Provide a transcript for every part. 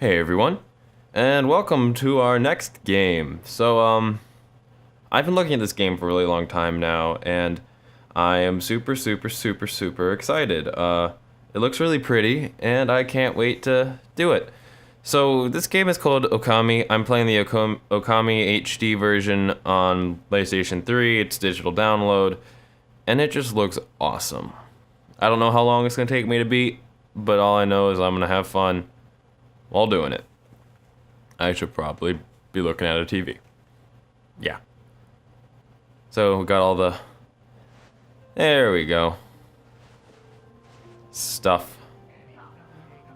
Hey everyone, and welcome to our next game. I've been looking at this game for a really long time now, and I am super excited. It looks really pretty, and I can't wait to do it. So this game is called Okami. I'm playing the Okami HD version on PlayStation 3. It's digital download, and it just looks awesome. I don't know how long it's gonna take me to beat, but all I know is I'm gonna have fun while doing it. I should probably be looking at a TV. Yeah. So we got all the... There we go. Stuff.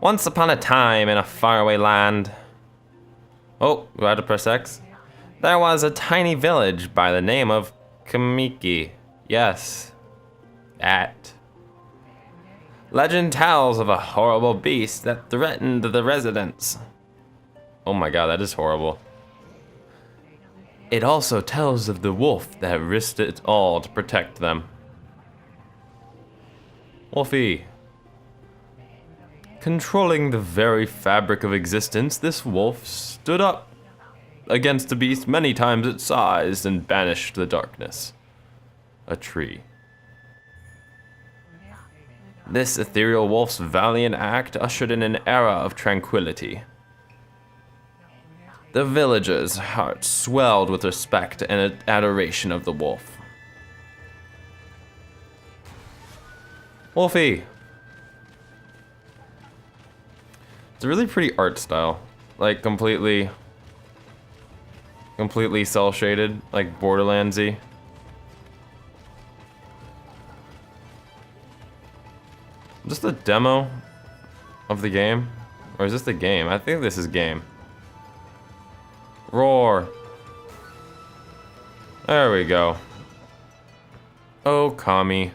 Once upon a time in a faraway land. Oh, we had to press X. There was a tiny village by the name of Kamiki. Yes. That. Legend tells of a horrible beast that threatened the residents. Oh my god, that is horrible. It also tells of the wolf that risked it all to protect them. Wolfie. Controlling the very fabric of existence, this wolf stood up against the beast many times its size and banished the darkness. A tree. This ethereal wolf's valiant act ushered in an era of tranquility. The villagers' hearts swelled with respect and adoration of the wolf. Wolfie! It's a really pretty art style. Like, completely cel-shaded, like Borderlands-y. Is this the demo of the game? Or is this the game? I think this is game. Roar. There we go. Okami.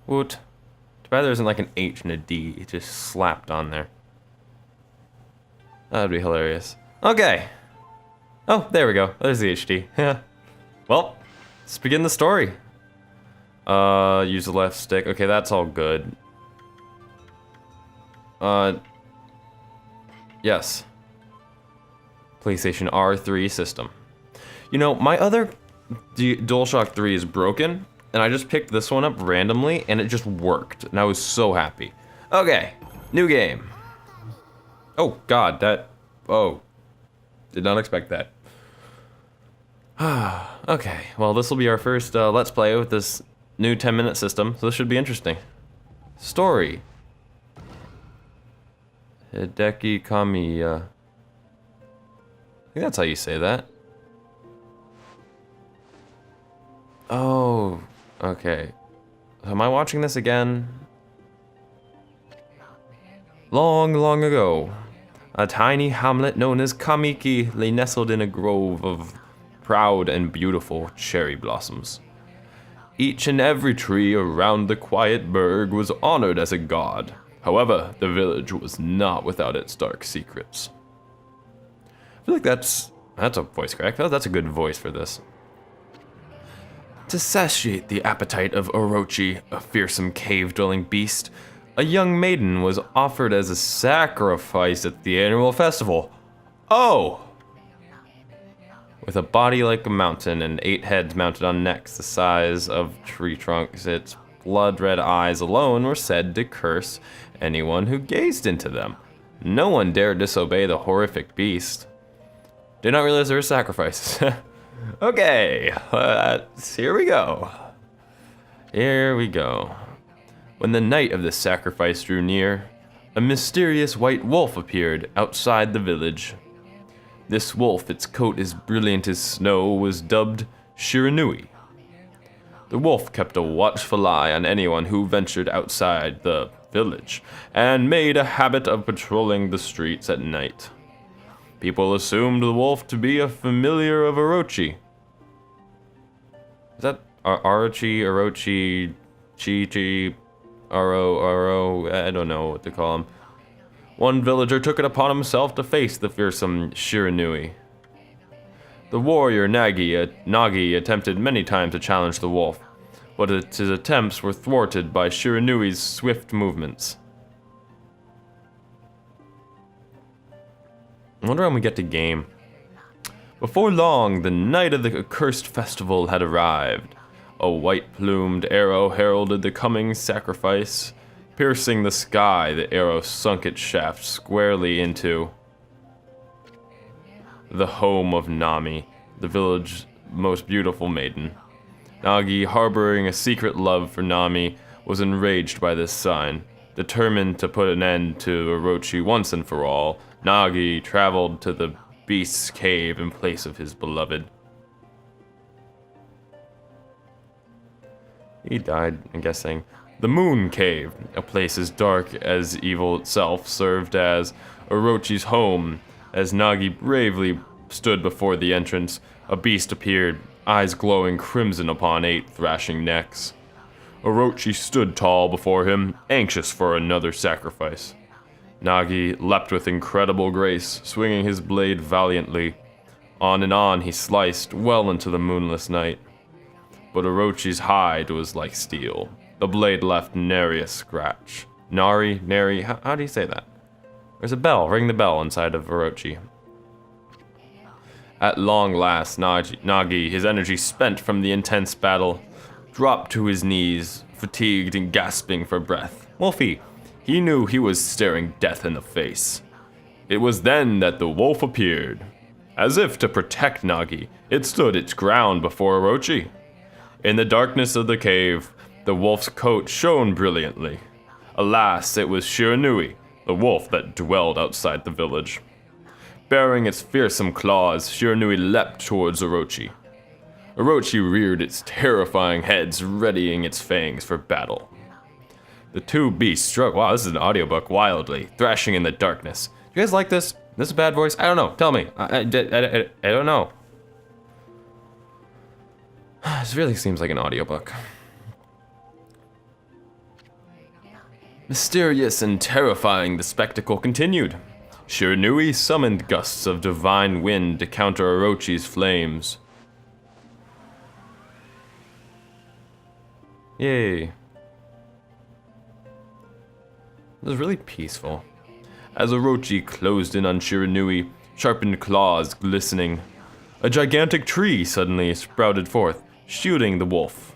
Woot. Too bad there isn't like an H and a D. It just slapped on there. That'd be hilarious. Okay. Oh, there we go. There's the HD. Yeah. Well, let's begin the story. Use the left stick. Okay, that's all good. Yes. PlayStation R3 system. You know, my other DualShock 3 is broken, and I just picked this one up randomly, and it just worked, and I was so happy. Okay, new game. Oh, God, that... Oh. Did not expect that. Okay, well, this will be our first Let's Play with this new 10-minute system, so this should be interesting. Story. Hideki Kamiya. I think that's how you say that. Oh, okay. Am I watching this again? Long ago, a tiny hamlet known as Kamiki lay nestled in a grove of proud and beautiful cherry blossoms. Each and every tree around the quiet burg was honored as a god. However, the village was not without its dark secrets. I feel like that's a voice crack. That's a good voice for this. To satiate the appetite of Orochi, a fearsome cave-dwelling beast, a young maiden was offered as a sacrifice at the annual festival. Oh! With a body like a mountain and 8 heads mounted on necks the size of tree trunks, its blood-red eyes alone were said to curse anyone who gazed into them. No one dared disobey the horrific beast. Did not realize there were sacrifices. Okay, here we go. Here we go. When the night of the sacrifice drew near, a mysterious white wolf appeared outside the village. This wolf, its coat as brilliant as snow, was dubbed Shiranui. The wolf kept a watchful eye on anyone who ventured outside the village, and made a habit of patrolling the streets at night. People assumed the wolf to be a familiar of Orochi. Is that Orochi, Chi, Oro, I don't know what to call him. One villager took it upon himself to face the fearsome Shiranui. The warrior Nagi attempted many times to challenge the wolf, but his attempts were thwarted by Shiranui's swift movements. wonder when we get to game. Before long, the night of the accursed festival had arrived. A white-plumed arrow heralded the coming sacrifice. Piercing the sky, the arrow sunk its shaft squarely into the home of Nami, the village's most beautiful maiden. Nagi, harboring a secret love for Nami, was enraged by this sign. Determined to put an end to Orochi once and for all, Nagi traveled to the beast's cave in place of his beloved. He died, I'm guessing. The Moon Cave, a place as dark as evil itself, served as Orochi's home. As Nagi bravely stood before the entrance, a beast appeared, eyes glowing crimson upon 8 thrashing necks. Orochi stood tall before him, anxious for another sacrifice. Nagi leapt with incredible grace, swinging his blade valiantly. On and on he sliced, well into the moonless night. But Orochi's hide was like steel. The blade left nary a scratch. Nary, how do you say that? There's a bell, ring the bell inside of Orochi. At long last, Nagi, his energy spent from the intense battle, dropped to his knees, fatigued and gasping for breath. Wolfie, he knew he was staring death in the face. It was then that the wolf appeared. As if to protect Nagi, it stood its ground before Orochi. In the darkness of the cave, the wolf's coat shone brilliantly. Alas, it was Shiranui, the wolf that dwelled outside the village. Bearing its fearsome claws, Shiranui leapt towards Orochi. Orochi reared its terrifying heads, readying its fangs for battle. The two beasts struck, wow, this is an audiobook, wildly, thrashing in the darkness. You guys like this? This is a bad voice? I don't know, tell me. I don't know. This really seems like an audiobook. Mysterious and terrifying, the spectacle continued. Shiranui summoned gusts of divine wind to counter Orochi's flames. Yay. It was really peaceful. As Orochi closed in on Shiranui, sharpened claws glistening, a gigantic tree suddenly sprouted forth, shielding the wolf.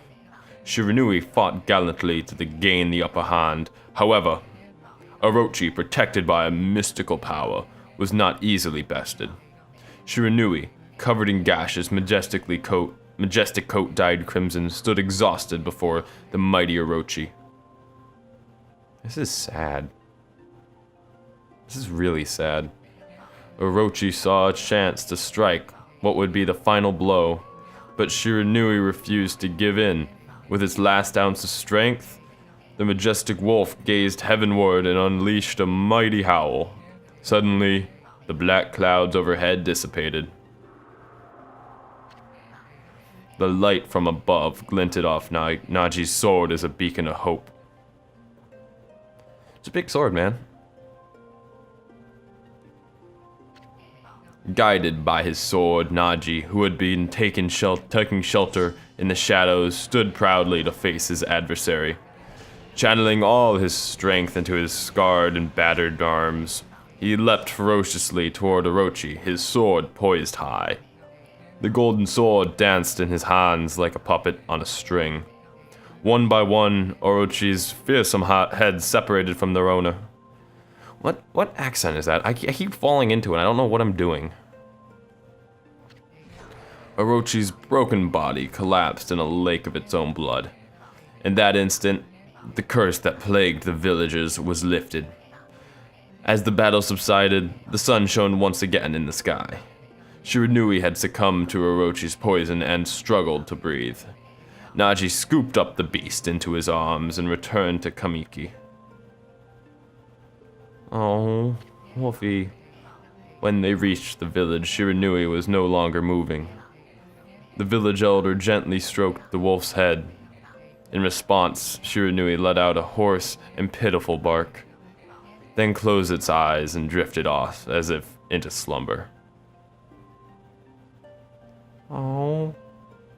Shiranui fought gallantly to gain the upper hand. However, Orochi, protected by a mystical power, was not easily bested. Shiranui, covered in gashes, majestic coat dyed crimson, stood exhausted before the mighty Orochi. This is sad. This is really sad. Orochi saw a chance to strike what would be the final blow, but Shiranui refused to give in. With its last ounce of strength, the majestic wolf gazed heavenward and unleashed a mighty howl. Suddenly, the black clouds overhead dissipated. The light from above glinted off Nagi's sword as a beacon of hope. It's a big sword, man. Guided by his sword, Nagi, who had been taking shelter in the shadows, stood proudly to face his adversary. Channeling all his strength into his scarred and battered arms, he leapt ferociously toward Orochi, his sword poised high. The golden sword danced in his hands like a puppet on a string. One by one, Orochi's fearsome heads separated from their owner. What accent is that? I keep falling into it. I don't know what I'm doing. Orochi's broken body collapsed in a lake of its own blood. In that instant, the curse that plagued the villagers was lifted. As the battle subsided, the sun shone once again in the sky. Shiranui had succumbed to Orochi's poison and struggled to breathe. Nagi scooped up the beast into his arms and returned to Kamiki. Oh, Wolfie. When they reached the village, Shiranui was no longer moving. The village elder gently stroked the wolf's head. In response, Shiranui let out a hoarse and pitiful bark, then closed its eyes and drifted off as if into slumber. Oh,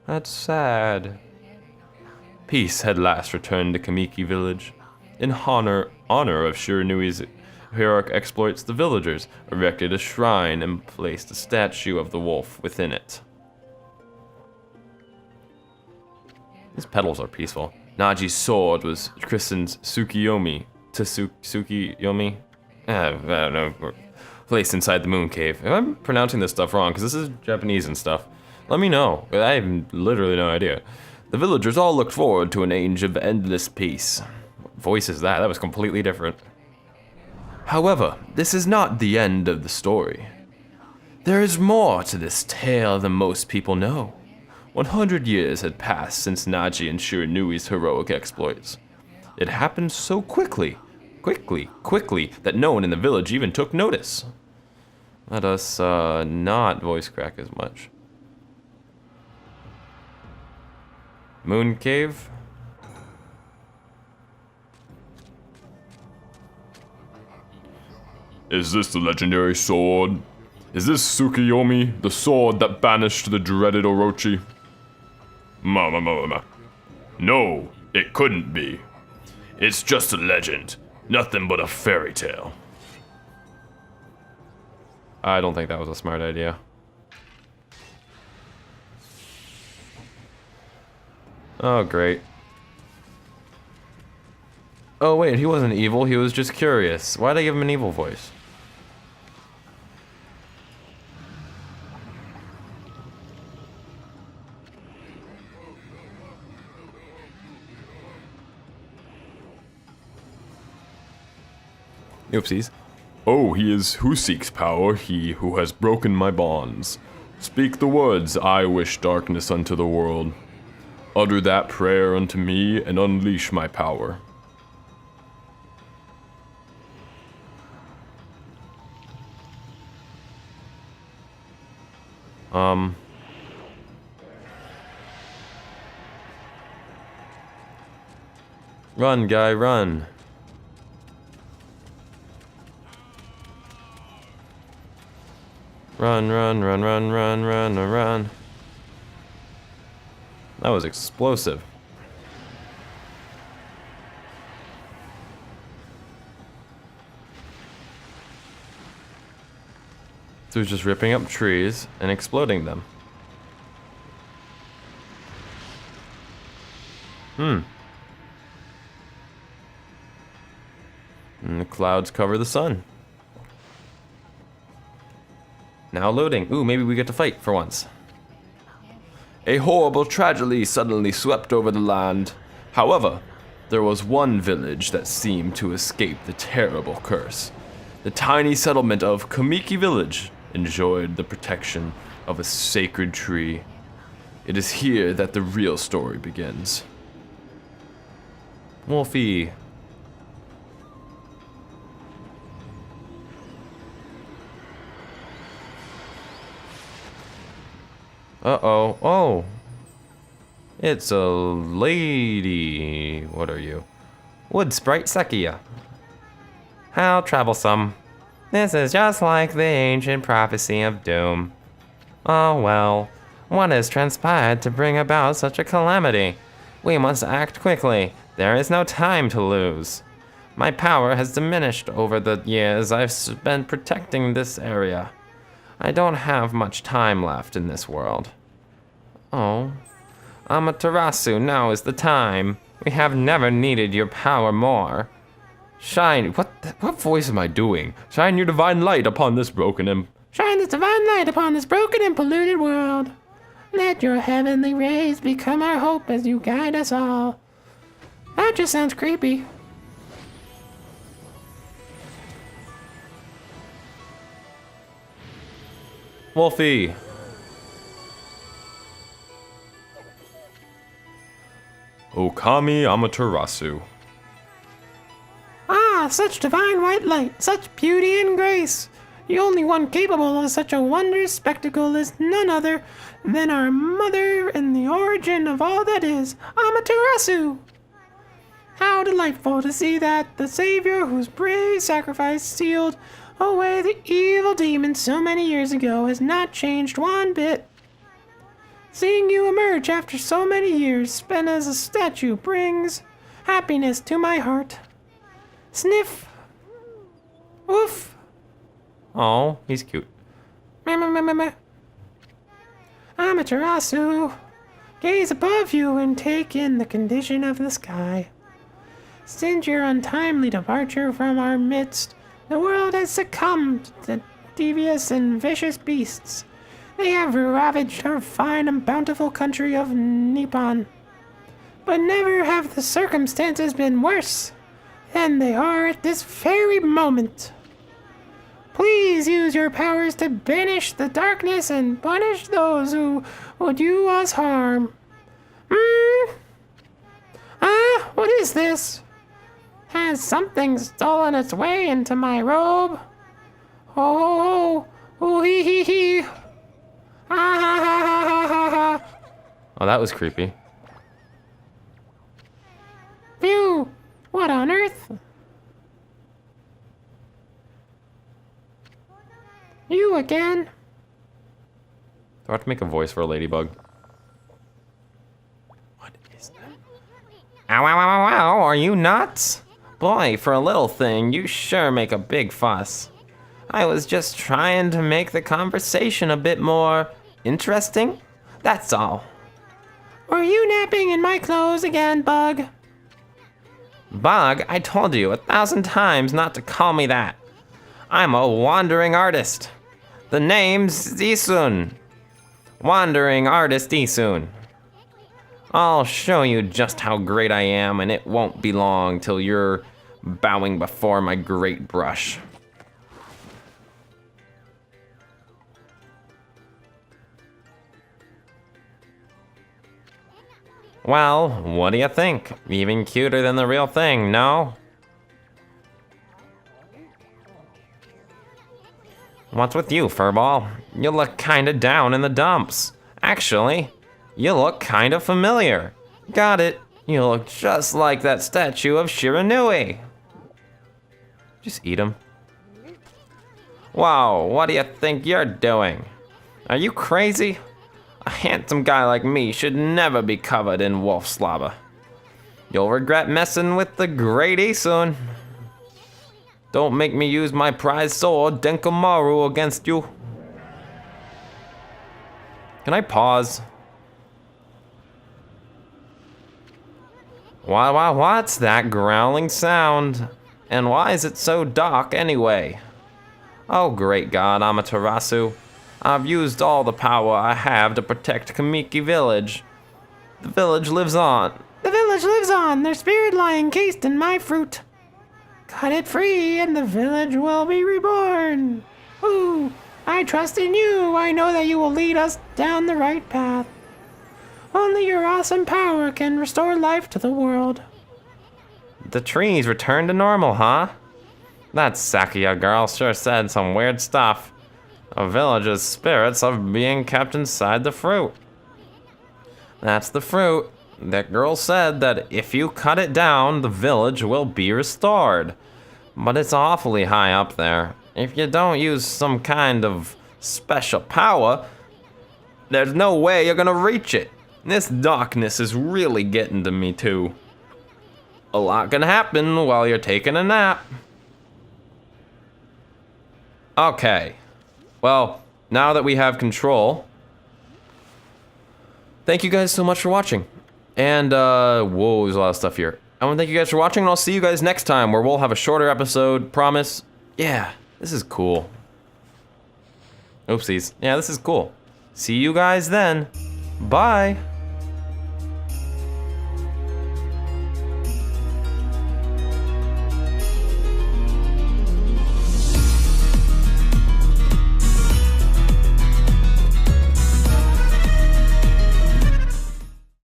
that's sad. Peace had last returned to Kamiki village. In honor of Shiranui's heroic exploits the villagers erected a shrine and placed a statue of the wolf within it. These petals are peaceful. Naji's sword was christened Tsukiyomi to Tsukiyomi. I don't know. Placed inside the moon cave. If I'm pronouncing this stuff wrong, because this is Japanese and stuff, let me know. I have literally no idea. The villagers all looked forward to an age of endless peace. What voice is that? That was completely different. However, this is not the end of the story. There is more to this tale than most people know. 100 years had passed since Naji and Shiranui's heroic exploits. It happened so quickly, that no one in the village even took notice. Let us not voice crack as much. Moon Cave? Is this the legendary sword? Is this Tsukiyomi, the sword that banished the dreaded Orochi? No, it couldn't be. It's just a legend, nothing but a fairy tale. I don't think that was a smart idea. Oh, great. Oh, wait, he wasn't evil, he was just curious. Why'd I give him an evil voice? Oopsies. Oh, he is who seeks power, he who has broken my bonds. Speak the words, I wish darkness unto the world. Utter that prayer unto me, and unleash my power. Run, guy, run. Run, run, run, run, run, run, run. That was explosive. So he's just ripping up trees and exploding them. And the clouds cover the sun. Now loading. Ooh, maybe we get to fight for once. A horrible tragedy suddenly swept over the land. However, there was one village that seemed to escape the terrible curse. The tiny settlement of Kamiki Village enjoyed the protection of a sacred tree. It is here that the real story begins. Wolfie. Uh-oh. Oh. It's a lady. What are you? Wood Sprite Sekia. How troublesome. This is just like the ancient prophecy of doom. Oh well. What has transpired to bring about such a calamity? We must act quickly. There is no time to lose. My power has diminished over the years I've spent protecting this area. I don't have much time left in this world. Oh. Amaterasu, now is the time. We have never needed your power more. Shine, what voice am I doing? Shine your divine light upon this broken and... Shine this divine light upon this broken and polluted world. Let your heavenly rays become our hope as you guide us all. That just sounds creepy. Wolfie. Okami Amaterasu. Ah, such divine white light, such beauty and grace. The only one capable of such a wondrous spectacle is none other than our mother and the origin of all that is, Amaterasu. How delightful to see that the savior whose brave sacrifice sealed away the evil demon so many years ago has not changed one bit. Seeing you emerge after so many years spent as a statue brings happiness to my heart. Sniff. Woof. Oh, he's cute. Meh, meh, meh, meh, meh. Amaterasu, gaze above you and take in the condition of the sky. Since your untimely departure from our midst, the world has succumbed to devious and vicious beasts. They have ravaged our fine and bountiful country of Nippon. But never have the circumstances been worse than they are at this very moment. Please use your powers to banish the darkness and punish those who would do us harm. What is this? Has something stolen its way into my robe? Oh, hee hee hee. Ah ha ha ha ha ha. Oh, that was creepy. Phew, what on earth? You again? Do I have to make a voice for a ladybug? What is that? Ow, ow, ow, ow, are you nuts? Boy, for a little thing, you sure make a big fuss. I was just trying to make the conversation a bit more interesting. That's all. Were you napping in my clothes again, Bug? Bug, I told you 1,000 times not to call me that. I'm a wandering artist. The name's Isun. Wandering artist Isun. I'll show you just how great I am, and it won't be long till you're bowing before my great brush. Well, what do you think? Even cuter than the real thing, no? What's with you, Furball? You look kinda down in the dumps. Actually, you look kinda familiar. Got it. You look just like that statue of Shiranui. Just eat him. Wow, what do you think you're doing? Are you crazy? A handsome guy like me should never be covered in wolf slobber. You'll regret messing with the great Isun. Don't make me use my prized sword, Denkomaru, against you. Can I pause? What's that growling sound? And why is it so dark anyway? Oh, great God, Amaterasu. I've used all the power I have to protect Kamiki Village. The village lives on. The village lives on, their spirit lying encased in my fruit. Cut it free and the village will be reborn. Ooh, I trust in you. I know that you will lead us down the right path. Only your awesome power can restore life to the world. The trees returned to normal, huh? That Sakia girl sure said some weird stuff. A village's spirits are being kept inside the fruit. That's the fruit. That girl said that if you cut it down, the village will be restored. But it's awfully high up there. If you don't use some kind of special power, there's no way you're gonna reach it. This darkness is really getting to me too. A lot can happen while you're taking a nap. Okay. Well, now that we have control, thank you guys so much for watching. And, whoa, there's a lot of stuff here. I want to thank you guys for watching, and I'll see you guys next time, where we'll have a shorter episode, promise. Yeah, this is cool. Oopsies. Yeah, this is cool. See you guys then. Bye.